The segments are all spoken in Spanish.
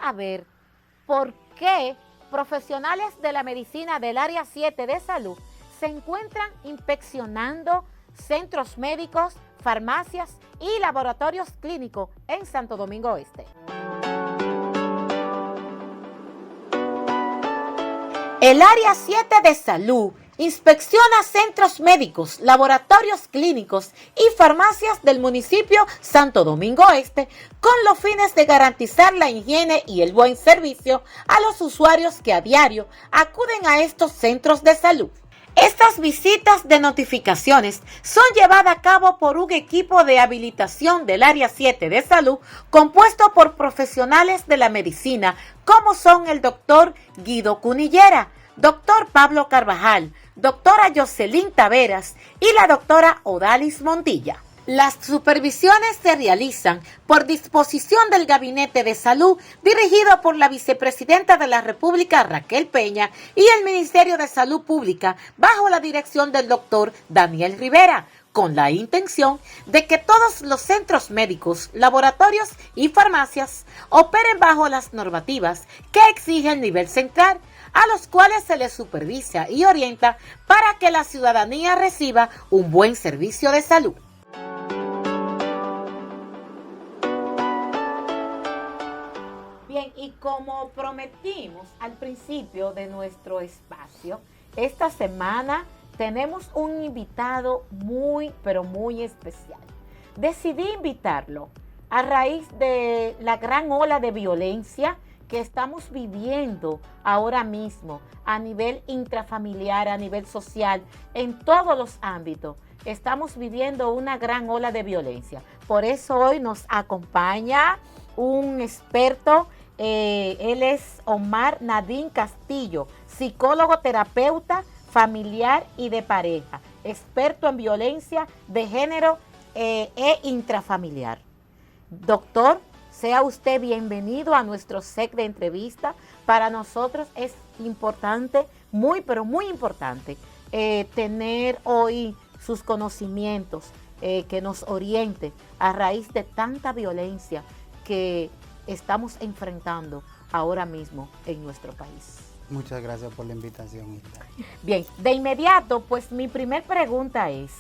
a ver por qué profesionales de la medicina del área 7 de salud se encuentran inspeccionando centros médicos, farmacias y laboratorios clínicos en Santo Domingo Este. El área 7 de salud inspecciona centros médicos, laboratorios clínicos y farmacias del municipio Santo Domingo Este con los fines de garantizar la higiene y el buen servicio a los usuarios que a diario acuden a estos centros de salud. Estas visitas de notificaciones son llevadas a cabo por un equipo de habilitación del área 7 de salud compuesto por profesionales de la medicina como son el doctor Guido Cunillera, doctor Pablo Carvajal, doctora Jocelyn Taveras y la doctora Odalis Montilla. Las supervisiones se realizan por disposición del Gabinete de Salud dirigido por la Vicepresidenta de la República, Raquel Peña, y el Ministerio de Salud Pública bajo la dirección del doctor Daniel Rivera, con la intención de que todos los centros médicos, laboratorios y farmacias operen bajo las normativas que exige el nivel central, a los cuales se les supervisa y orienta para que la ciudadanía reciba un buen servicio de salud. Bien, y como prometimos al principio de nuestro espacio, esta semana tenemos un invitado muy, pero muy especial. Decidí invitarlo a raíz de la gran ola de violencia que estamos viviendo ahora mismo a nivel intrafamiliar, a nivel social, en todos los ámbitos. Estamos viviendo una gran ola de violencia. Por eso hoy nos acompaña un experto. Él es Omar Nadín Castillo, psicólogo, terapeuta familiar y de pareja, experto en violencia de género e intrafamiliar. Doctor, sea usted bienvenido a nuestro set de entrevista. Para nosotros es importante, muy pero muy importante, tener hoy sus conocimientos, que nos oriente a raíz de tanta violencia que estamos enfrentando ahora mismo en nuestro país. Muchas gracias por la invitación. Bien, de inmediato, pues mi primer pregunta es,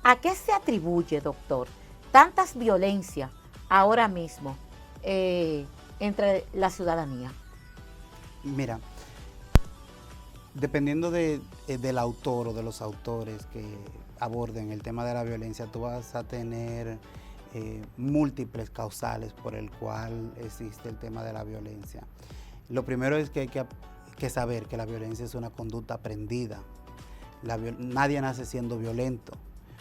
¿a qué se atribuye, doctor, tantas violencias ahora mismo entre la ciudadanía? Mira, dependiendo del autor o de los autores que aborden el tema de la violencia, tú vas a tener múltiples causales por el cual existe el tema de la violencia. Lo primero es que hay que saber que la violencia es una conducta aprendida. Nadie nace siendo violento.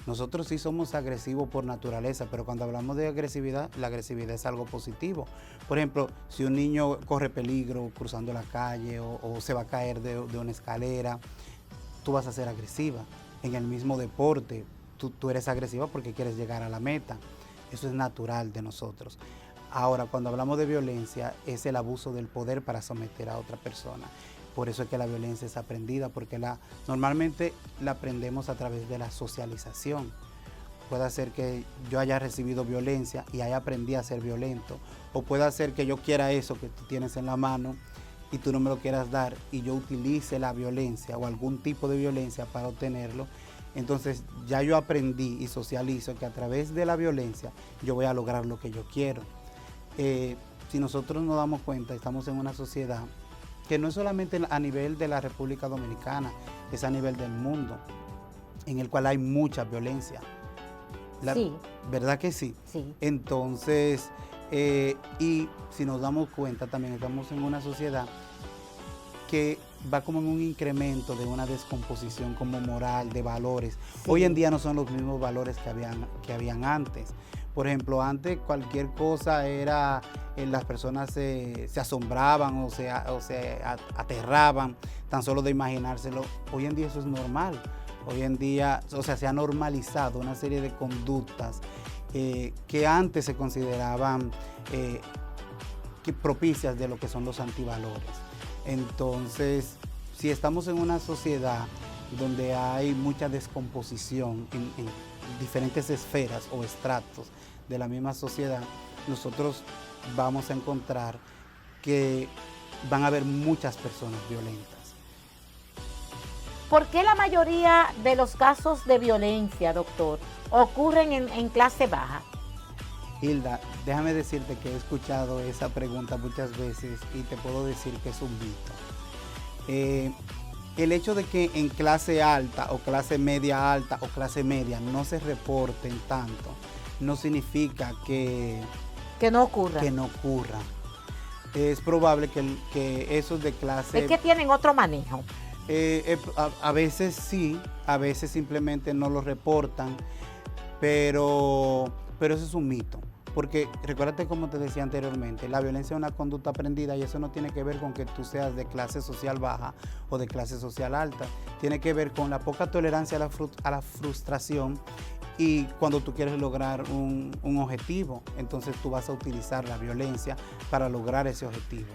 Nosotros sí somos agresivos por naturaleza, pero cuando hablamos de agresividad, la agresividad es algo positivo. Por ejemplo, si un niño corre peligro cruzando la calle o se va a caer de una escalera, tú vas a ser agresiva. En el mismo deporte, tú eres agresiva porque quieres llegar a la meta. Eso es natural de nosotros. Ahora, cuando hablamos de violencia, es el abuso del poder para someter a otra persona. Por eso es que la violencia es aprendida, porque normalmente la aprendemos a través de la socialización. Puede ser que yo haya recibido violencia y haya aprendido a ser violento, o puede ser que yo quiera eso que tú tienes en la mano y tú no me lo quieras dar y yo utilice la violencia o algún tipo de violencia para obtenerlo. Entonces ya yo aprendí y socializo que a través de la violencia yo voy a lograr lo que yo quiero. Si nosotros nos damos cuenta, estamos en una sociedad que no es solamente a nivel de la República Dominicana, es a nivel del mundo, en el cual hay mucha violencia. Sí. ¿Verdad que sí? Sí. Entonces, y si nos damos cuenta, también estamos en una sociedad que va como en un incremento de una descomposición como moral, de valores. Sí. Hoy en día no son los mismos valores que habían antes. Por ejemplo, antes cualquier cosa era, las personas se asombraban o se aterraban tan solo de imaginárselo. Hoy en día eso es normal. Hoy en día, se ha normalizado una serie de conductas que antes se consideraban propicias de lo que son los antivalores. Entonces, si estamos en una sociedad donde hay mucha descomposición en diferentes esferas o estratos de la misma sociedad, nosotros vamos a encontrar que van a haber muchas personas violentas. ¿Por qué la mayoría de los casos de violencia, doctor, ocurren en clase baja? Hilda, déjame decirte que he escuchado esa pregunta muchas veces y te puedo decir que es un mito. El hecho de que en clase alta o clase media alta o clase media no se reporten tanto, no significa que no ocurra. Que no ocurra. Es probable que esos de clase... Es que tienen otro manejo. A veces sí, a veces simplemente no lo reportan, pero eso es un mito. Porque recuérdate, como te decía anteriormente, la violencia es una conducta aprendida y eso no tiene que ver con que tú seas de clase social baja o de clase social alta. Tiene que ver con la poca tolerancia a la frustración y cuando tú quieres lograr un objetivo, entonces tú vas a utilizar la violencia para lograr ese objetivo.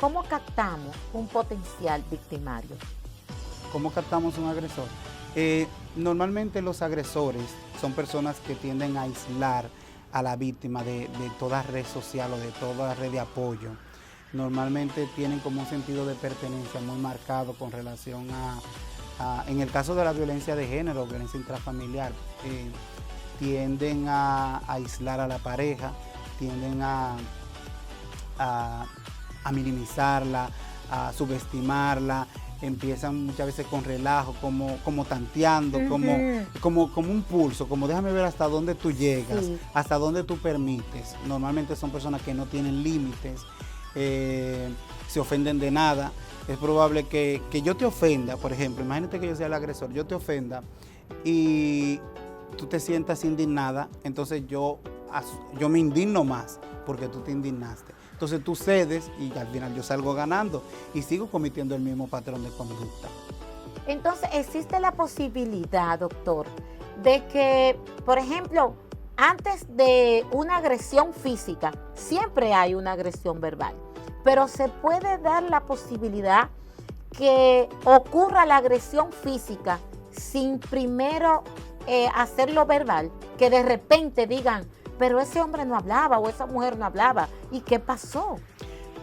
¿Cómo captamos un potencial victimario? ¿Cómo captamos un agresor? Normalmente los agresores son personas que tienden a aislar a la víctima de toda red social o de toda red de apoyo. Normalmente tienen como un sentido de pertenencia muy marcado con relación en el caso de la violencia de género, violencia intrafamiliar, tienden a aislar a la pareja, tienden a minimizarla, a subestimarla, empiezan muchas veces con relajo, como tanteando, como un pulso, como déjame ver hasta dónde tú llegas, sí, hasta dónde tú permites. Normalmente son personas que no tienen límites, se ofenden de nada. Es probable que yo te ofenda, por ejemplo, imagínate que yo sea el agresor, yo te ofenda y tú te sientas indignada, entonces yo me indigno más porque tú te indignaste. Entonces tú cedes y al final yo salgo ganando y sigo cometiendo el mismo patrón de conducta. Entonces existe la posibilidad, doctor, de que, por ejemplo, antes de una agresión física, siempre hay una agresión verbal, pero se puede dar la posibilidad que ocurra la agresión física sin primero hacerlo verbal, que de repente digan, pero ese hombre no hablaba o esa mujer no hablaba. ¿Y qué pasó?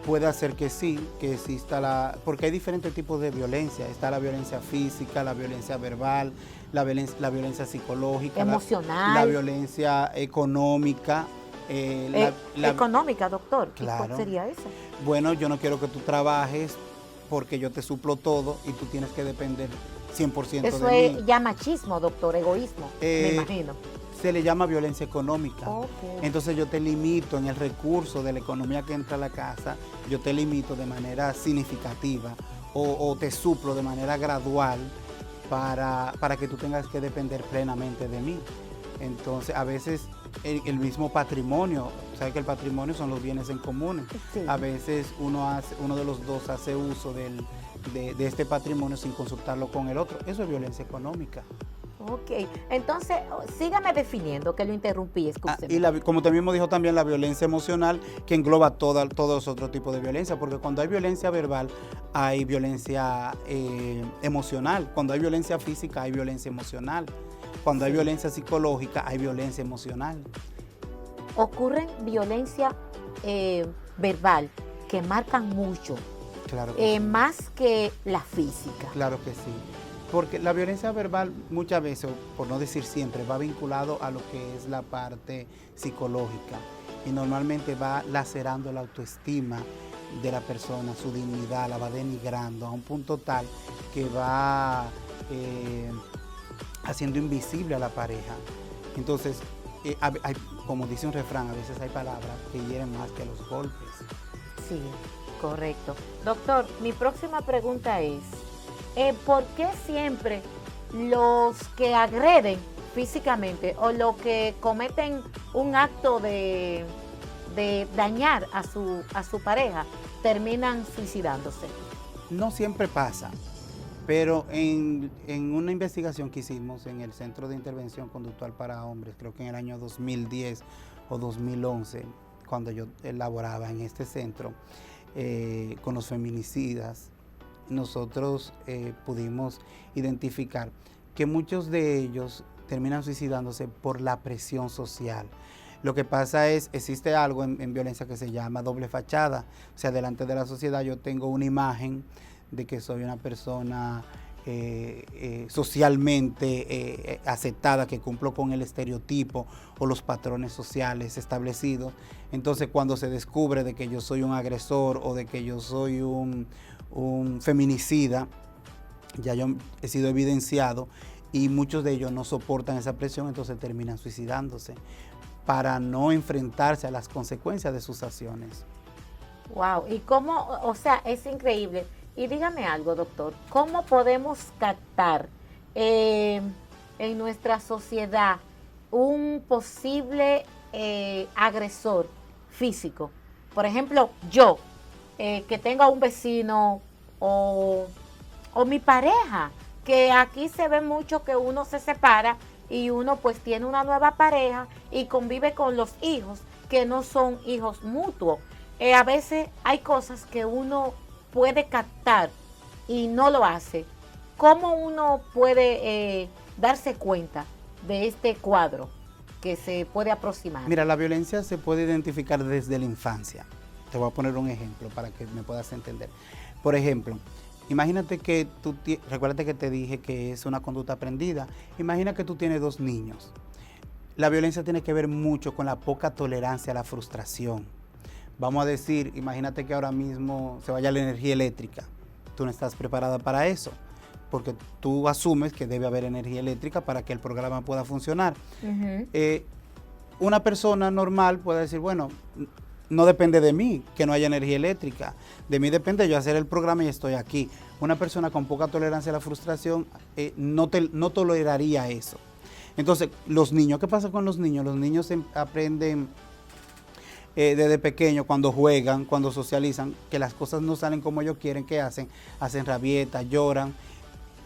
Puede ser que sí, que exista porque hay diferentes tipos de violencia. Está la violencia física, la violencia verbal, la violencia psicológica, emocional, la violencia económica. Económica, doctor. Claro. ¿Cuál sería esa? Bueno, yo no quiero que tú trabajes porque yo te suplo todo y tú tienes que depender 100% de mí. Eso es ya machismo, doctor, egoísmo, me imagino. Se le llama violencia económica. Okay. Entonces yo te limito en el recurso de la economía que entra a la casa, yo te limito de manera significativa o te suplo de manera gradual para que tú tengas que depender plenamente de mí. Entonces a veces el mismo patrimonio, sabes que el patrimonio son los bienes en común. Sí. A veces uno de los dos hace uso de este patrimonio sin consultarlo con el otro. Eso es violencia económica. Ok, entonces sígame definiendo, que lo interrumpí, escúcheme. Y como también me dijo también la violencia emocional, que engloba todos los otros tipos de violencia, porque cuando hay violencia verbal hay violencia emocional, cuando hay violencia física hay violencia emocional, cuando hay violencia psicológica hay violencia emocional. Ocurren violencia verbal que marcan mucho, claro que sí, más que la física. Claro que sí. Porque la violencia verbal muchas veces, por no decir siempre, va vinculado a lo que es la parte psicológica y normalmente va lacerando la autoestima de la persona, su dignidad, la va denigrando a un punto tal que va haciendo invisible a la pareja. Entonces, como dice un refrán, a veces hay palabras que hieren más que los golpes. Sí, correcto. Doctor, mi próxima pregunta es, ¿por qué siempre los que agreden físicamente o los que cometen un acto de dañar a su pareja terminan suicidándose? No siempre pasa, pero en una investigación que hicimos en el Centro de Intervención Conductual para Hombres, creo que en el año 2010 o 2011, cuando yo laboraba en este centro, con los feminicidas, nosotros pudimos identificar que muchos de ellos terminan suicidándose por la presión social. Lo que pasa es, existe algo en violencia que se llama doble fachada. O sea, delante de la sociedad yo tengo una imagen de que soy una persona socialmente aceptada, que cumplo con el estereotipo o los patrones sociales establecidos. Entonces, cuando se descubre de que yo soy un agresor o de que yo soy un feminicida, ya yo he sido evidenciado y muchos de ellos no soportan esa presión, entonces terminan suicidándose para no enfrentarse a las consecuencias de sus acciones. Wow, y cómo, o sea, es increíble. Y dígame algo, doctor, ¿cómo podemos captar en nuestra sociedad un posible agresor físico? Por ejemplo, yo, que tenga un vecino o mi pareja, que aquí se ve mucho que uno se separa y uno pues tiene una nueva pareja y convive con los hijos que no son hijos mutuos. A veces hay cosas que uno puede captar y no lo hace. ¿Cómo uno puede darse cuenta de este cuadro que se puede aproximar? Mira, la violencia se puede identificar desde la infancia. Te voy a poner un ejemplo para que me puedas entender. Por ejemplo, imagínate que recuérdate que te dije que es una conducta aprendida. Imagina que tú tienes 2 niños. La violencia tiene que ver mucho con la poca tolerancia a la frustración. Vamos a decir, imagínate que ahora mismo se vaya la energía eléctrica. Tú no estás preparada para eso, porque tú asumes que debe haber energía eléctrica para que el programa pueda funcionar. Una persona normal puede decir, bueno, no depende de mí que no haya energía eléctrica. De mí depende yo hacer el programa y estoy aquí. Una persona con poca tolerancia a la frustración no toleraría eso. Entonces, los niños, ¿qué pasa con los niños? Los niños aprenden desde pequeños, cuando juegan, cuando socializan, que las cosas no salen como ellos quieren. ¿Qué hacen? Hacen rabietas, lloran.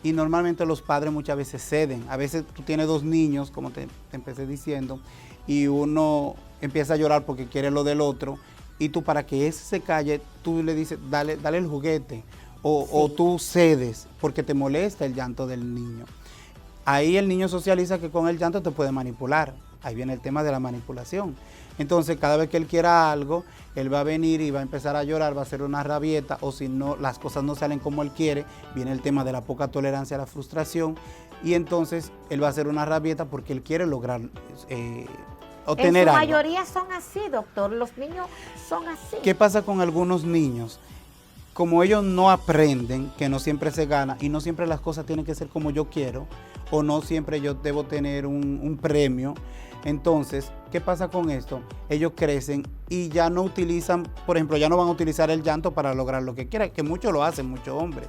Y normalmente los padres muchas veces ceden. A veces tú tienes 2 niños, como te empecé diciendo, y uno empieza a llorar porque quiere lo del otro, y tú, para que ese se calle, tú le dices, dale el juguete, o tú cedes porque te molesta el llanto del niño. Ahí el niño socializa que con el llanto te puede manipular. Ahí viene el tema de la manipulación. Entonces, cada vez que él quiera algo, él va a venir y va a empezar a llorar, va a hacer una rabieta, o si no, las cosas no salen como él quiere, viene el tema de la poca tolerancia a la frustración, y entonces él va a hacer una rabieta porque él quiere lograr obtener algo. En su mayoría son así, doctor, los niños son así. ¿Qué pasa con algunos niños? Como ellos no aprenden, que no siempre se gana, y no siempre las cosas tienen que ser como yo quiero, o no siempre yo debo tener un premio. Entonces, ¿qué pasa con esto? Ellos crecen y ya no utilizan, por ejemplo, ya no van a utilizar el llanto para lograr lo que quieran, que muchos lo hacen, muchos hombres,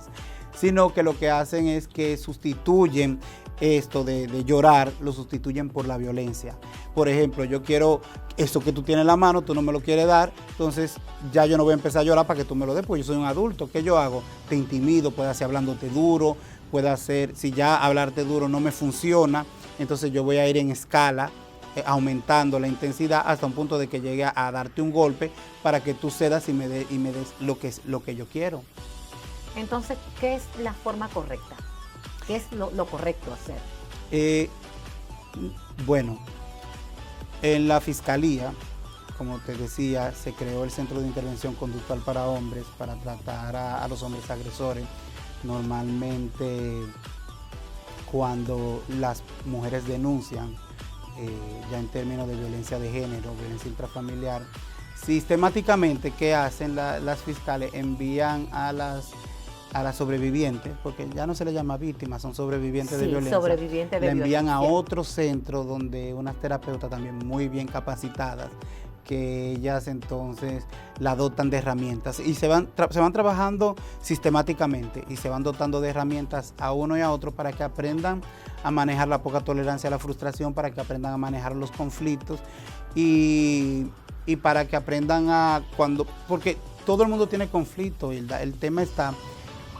sino que lo que hacen es que sustituyen esto de llorar, lo sustituyen por la violencia. Por ejemplo, yo quiero eso que tú tienes en la mano, tú no me lo quieres dar, entonces ya yo no voy a empezar a llorar para que tú me lo des, porque yo soy un adulto. ¿Qué yo hago? Te intimido, puede ser hablándote duro, puede hacer, si ya hablarte duro no me funciona, entonces yo voy a ir en escala, aumentando la intensidad hasta un punto de que llegue a darte un golpe para que tú cedas y me des lo que yo quiero. Entonces, ¿qué es la forma correcta? ¿Qué es lo correcto hacer? Bueno, en la Fiscalía, como te decía, se creó el Centro de Intervención Conductual para Hombres para tratar a los hombres agresores. Normalmente, cuando las mujeres denuncian, ya en términos de violencia de género, violencia intrafamiliar, sistemáticamente, ¿qué hacen las fiscales? Envían a las sobrevivientes, porque ya no se les llama víctimas, son sobrevivientes de violencia. Sobrevivientes de violencia. Le envían a otro centro donde unas terapeutas también muy bien capacitadas, que ellas entonces la dotan de herramientas y se van trabajando sistemáticamente y se van dotando de herramientas a uno y a otro para que aprendan a manejar la poca tolerancia a la frustración, para que aprendan a manejar los conflictos y para que aprendan porque todo el mundo tiene conflicto, y el tema está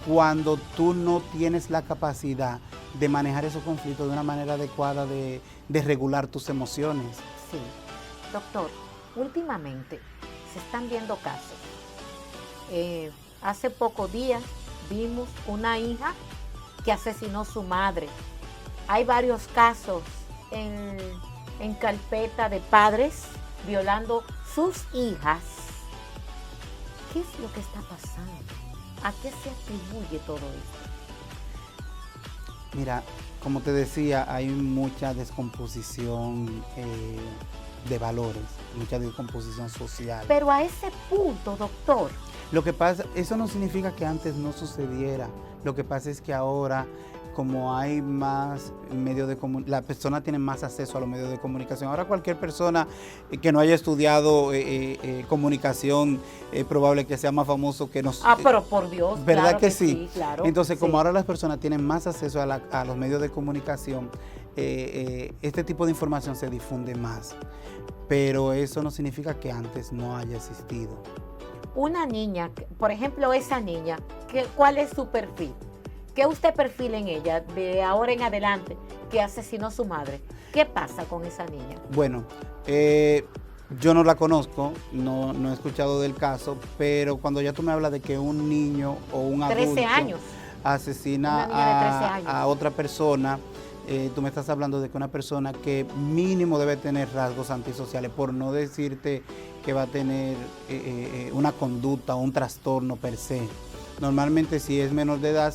cuando tú no tienes la capacidad de manejar esos conflictos de una manera adecuada, de regular tus emociones. Sí, doctor. Últimamente se están viendo casos. Hace pocos días vimos una hija que asesinó a su madre. Hay varios casos en carpeta de padres violando sus hijas. ¿Qué es lo que está pasando? ¿A qué se atribuye todo esto? Mira, como te decía, hay mucha descomposición de valores, mucha descomposición social. Pero a ese punto, doctor. Lo que pasa, eso no significa que antes no sucediera. Lo que pasa es que ahora, como hay más medios de comunicación, la persona tiene más acceso a los medios de comunicación. Ahora cualquier persona que no haya estudiado comunicación, es probable que sea más famoso que nosotros. Pero por Dios, ¿verdad claro que sí? Claro. Entonces, como sí. ahora las personas tienen más acceso a los medios de comunicación, este tipo de información se difunde más. Pero eso no significa que antes no haya existido. Una niña, por ejemplo, esa niña, ¿cuál es su perfil? ¿Qué usted perfila en ella de ahora en adelante que asesinó a su madre? ¿Qué pasa con esa niña? Bueno, yo no la conozco, no he escuchado del caso, pero cuando ya tú me hablas de que un niño o un adulto 13 años. asesina Una niña de 13 años. a otra persona, tú me estás hablando de que una persona que mínimo debe tener rasgos antisociales, por no decirte que va a tener una conducta o un trastorno per se. Normalmente si es menor de edad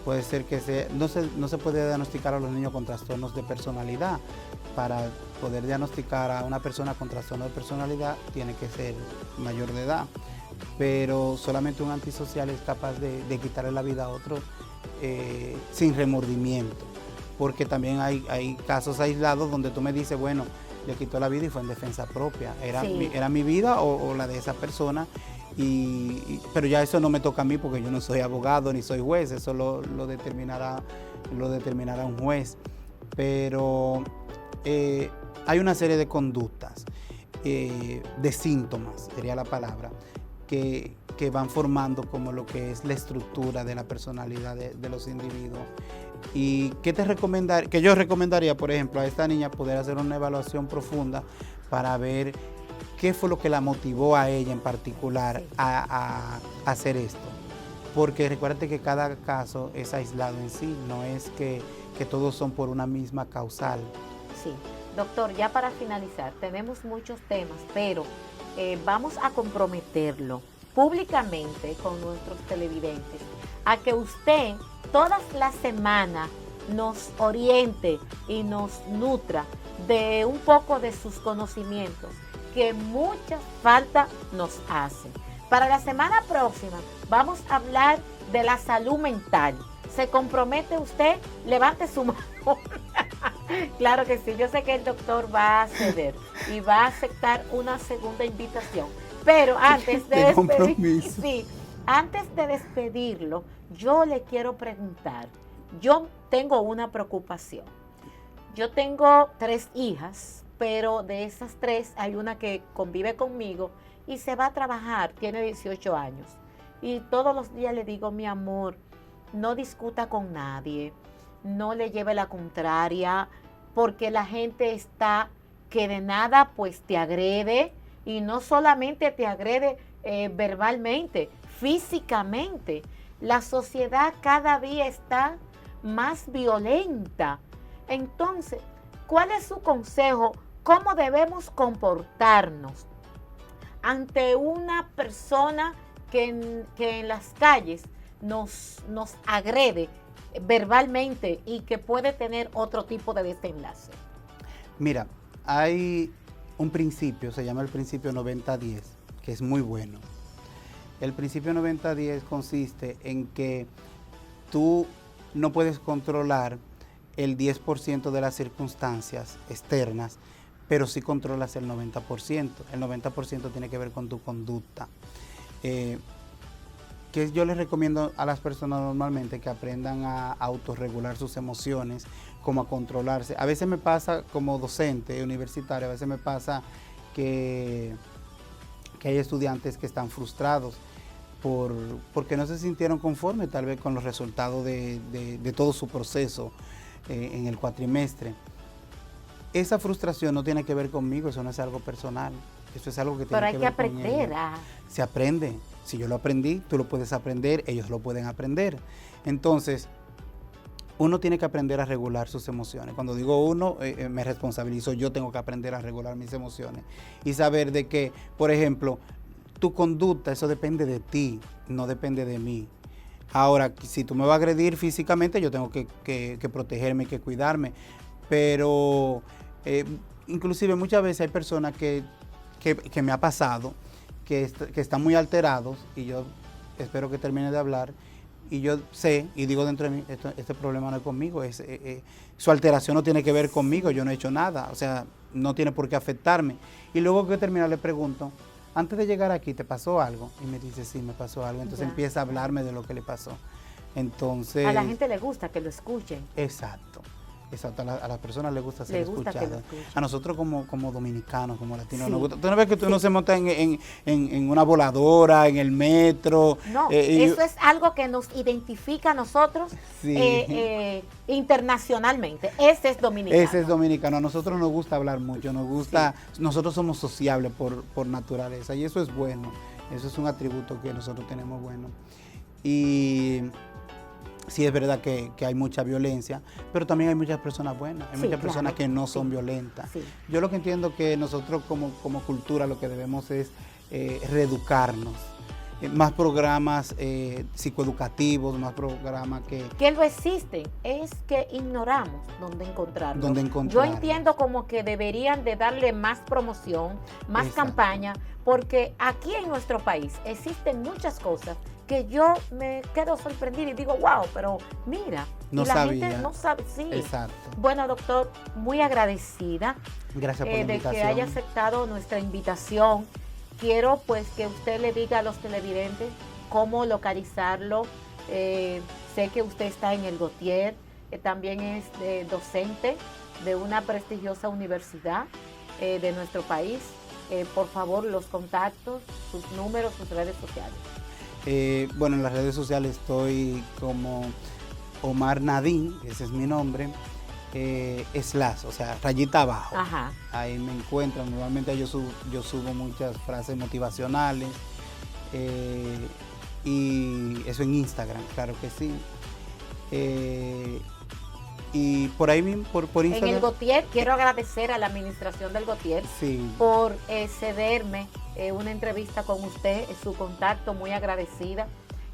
puede ser que no se puede diagnosticar a los niños con trastornos de personalidad. Para poder diagnosticar a una persona con trastorno de personalidad tiene que ser mayor de edad, pero solamente un antisocial es capaz de quitarle la vida a otro sin remordimiento, porque también hay casos aislados donde tú me dices, bueno, le quitó la vida y fue en defensa propia, era mi vida o la de esa persona. Pero ya eso no me toca a mí porque yo no soy abogado ni soy juez, eso lo determinará un juez. Pero hay una serie de conductas, de síntomas, sería la palabra, que van formando como lo que es la estructura de la personalidad de los individuos. Y que yo recomendaría, por ejemplo, a esta niña poder hacer una evaluación profunda para ver qué fue lo que la motivó a ella en particular a hacer esto. Porque recuérdate que cada caso es aislado en sí, no es que todos son por una misma causal. Sí, doctor, ya para finalizar, tenemos muchos temas, pero vamos a comprometerlo públicamente con nuestros televidentes a que usted todas las semanas nos oriente y nos nutra de un poco de sus conocimientos, que mucha falta nos hace. Para la semana próxima vamos a hablar de la salud mental. ¿Se compromete usted? Levante su mano. Claro que sí, yo sé que el doctor va a ceder y va a aceptar una segunda invitación. Pero antes de antes de despedirlo, yo le quiero preguntar, yo tengo una preocupación. Yo tengo 3 hijas, pero de esas 3 hay una que convive conmigo y se va a trabajar, tiene 18 años. Y todos los días le digo, mi amor, no discuta con nadie, no le lleve la contraria, porque la gente está que de nada pues te agrede, y no solamente te agrede verbalmente, físicamente. La sociedad cada día está más violenta. Entonces, ¿cuál es su consejo? ¿Cómo debemos comportarnos ante una persona que en las calles nos agrede verbalmente y que puede tener otro tipo de desenlace? Mira, hay un principio, se llama el principio 90-10, que es muy bueno. El principio 90-10 consiste en que tú no puedes controlar el 10% de las circunstancias externas, pero sí controlas el 90%. El 90% tiene que ver con tu conducta. Que yo les recomiendo a las personas normalmente que aprendan a autorregular sus emociones, como a controlarse. A veces me pasa como docente universitario, a veces me pasa que hay estudiantes que están frustrados porque no se sintieron conformes tal vez con los resultados de todo su proceso en el cuatrimestre. Esa frustración no tiene que ver conmigo, eso no es algo personal, eso es algo que tiene que ver con ellos. Pero hay que aprender. Se aprende. Si yo lo aprendí, tú lo puedes aprender, ellos lo pueden aprender. Entonces, uno tiene que aprender a regular sus emociones. Cuando digo uno, me responsabilizo, yo tengo que aprender a regular mis emociones y saber de que, por ejemplo, tu conducta, eso depende de ti, no depende de mí. Ahora, si tú me vas a agredir físicamente, yo tengo que protegerme, que cuidarme, pero inclusive muchas veces hay personas que me ha pasado, que están muy alterados, y yo espero que termine de hablar, y yo sé, y digo dentro de mí, este problema no es conmigo, su alteración no tiene que ver conmigo, yo no he hecho nada, o sea, no tiene por qué afectarme. Y luego que termina le pregunto, antes de llegar aquí, ¿te pasó algo? Y me dice, sí, me pasó algo. Entonces empieza a hablarme de lo que le pasó. Entonces, a la gente le gusta que lo escuchen. Exacto. Exacto, a las personas les gusta ser escuchadas. A nosotros como dominicanos, como latinos, nos gusta. Tú no ves que uno se monta en una voladora, en el metro. No, eso es algo que nos identifica a nosotros internacionalmente. Ese es dominicano. Ese es dominicano. A nosotros nos gusta hablar mucho, nos gusta, nosotros somos sociables por naturaleza, y eso es bueno. Eso es un atributo que nosotros tenemos bueno. Y sí, es verdad que hay mucha violencia, pero también hay muchas personas buenas, hay muchas personas que no son violentas. Sí. Yo lo que entiendo que nosotros como cultura lo que debemos es reeducarnos. Más programas psicoeducativos, más programas que lo existen, es que ignoramos dónde encontrarlos. Yo entiendo como que deberían de darle más promoción, más campaña, porque aquí en nuestro país existen muchas cosas que yo me quedo sorprendida y digo, wow, pero mira, no y la sabía. gente no sabe, sí. Exacto. Bueno, doctor, muy agradecida. Gracias por la invitación. De que haya aceptado nuestra invitación. Quiero pues que usted le diga a los televidentes cómo localizarlo. Sé que usted está en el Gautier, también es docente de una prestigiosa universidad de nuestro país. Por favor, los contactos, sus números, sus redes sociales. Bueno, en las redes sociales estoy como Omar Nadín, ese es mi nombre, / o sea, rayita abajo. Ajá. Ahí me encuentran. Normalmente yo subo muchas frases motivacionales, y eso en Instagram, claro que sí. Y por ahí mismo, por Instagram. En el Gautier, quiero agradecer a la administración del Gautier por cederme una entrevista con usted, su contacto, muy agradecida.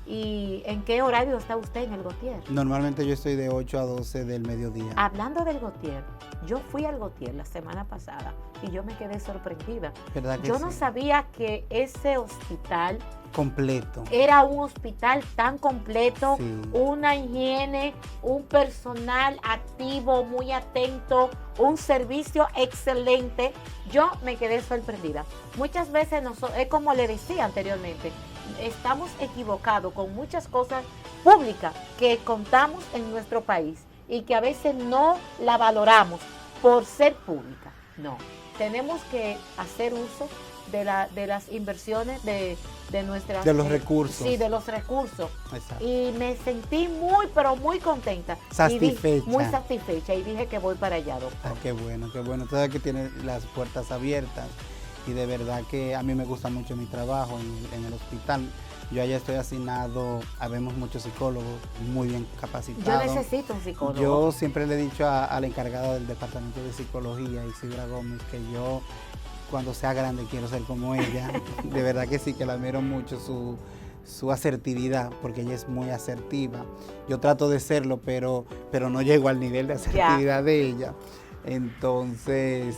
¿Y en qué horario está usted en el Gautier? Normalmente yo estoy de 8 a 12 del mediodía. Hablando del Gautier, yo fui al Gautier la semana pasada y yo me quedé sorprendida. ¿Verdad que yo sí? No sabía que ese hospital completo era un hospital tan completo, una higiene, un personal activo, muy atento, un servicio excelente. Yo me quedé sorprendida. Muchas veces, es como le decía anteriormente, estamos equivocados con muchas cosas públicas que contamos en nuestro país y que a veces no la valoramos por ser pública. No, tenemos que hacer uso de las inversiones de los recursos. Sí, de los recursos. Exacto. Y me sentí muy, pero muy contenta. Satisfecha. Muy satisfecha y dije que voy para allá, doctor. Qué bueno, qué bueno. Sabes que tiene las puertas abiertas y de verdad que a mí me gusta mucho mi trabajo en el hospital. Yo allá estoy asignado, habemos muchos psicólogos muy bien capacitados. Yo necesito un psicólogo. Yo siempre le he dicho a la encargada del departamento de psicología, Isidra Gómez, que yo cuando sea grande quiero ser como ella. De verdad que sí, que la admiro mucho su asertividad, porque ella es muy asertiva. Yo trato de serlo, pero no llego al nivel de asertividad de ella. Entonces,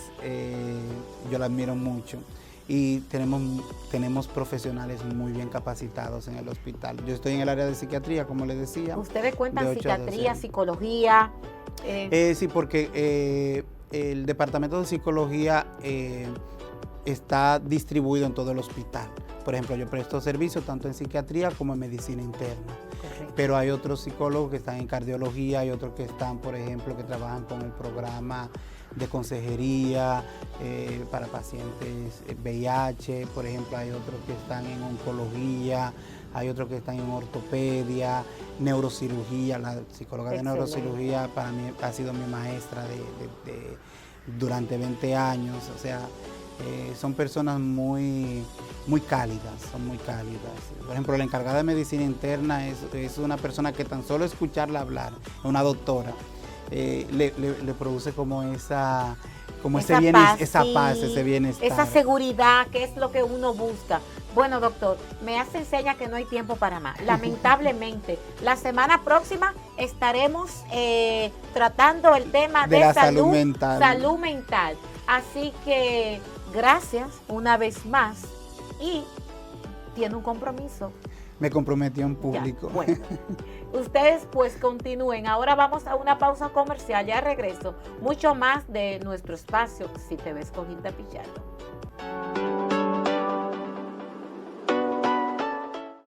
yo la admiro mucho. Y tenemos profesionales muy bien capacitados en el hospital. Yo estoy en el área de psiquiatría, como les decía. ¿Ustedes cuentan psiquiatría, psicología? Sí, porque el departamento de psicología está distribuido en todo el hospital. Por ejemplo, yo presto servicio tanto en psiquiatría como en medicina interna. Correcto. Pero hay otros psicólogos que están en cardiología, hay otros que están, por ejemplo, que trabajan con el programa de consejería para pacientes VIH, por ejemplo, hay otros que están en oncología, hay otros que están en ortopedia, neurocirugía. La psicóloga de neurocirugía para mí ha sido mi maestra durante 20 años, o sea, son personas muy cálidas, son muy cálidas. Por ejemplo, la encargada de medicina interna es una persona que tan solo escucharla hablar, una doctora, le produce como esa paz, ese bienestar. Esa seguridad, que es lo que uno busca. Bueno, doctor, me hace seña que no hay tiempo para más. Lamentablemente, la semana próxima estaremos tratando el tema de la salud mental. Así que gracias una vez más y tiene un compromiso. Me comprometí en público. Ya, bueno, ustedes pues continúen. Ahora vamos a una pausa comercial. Ya regreso. Mucho más de nuestro espacio, Si Te Ves con Hilda Pichardo.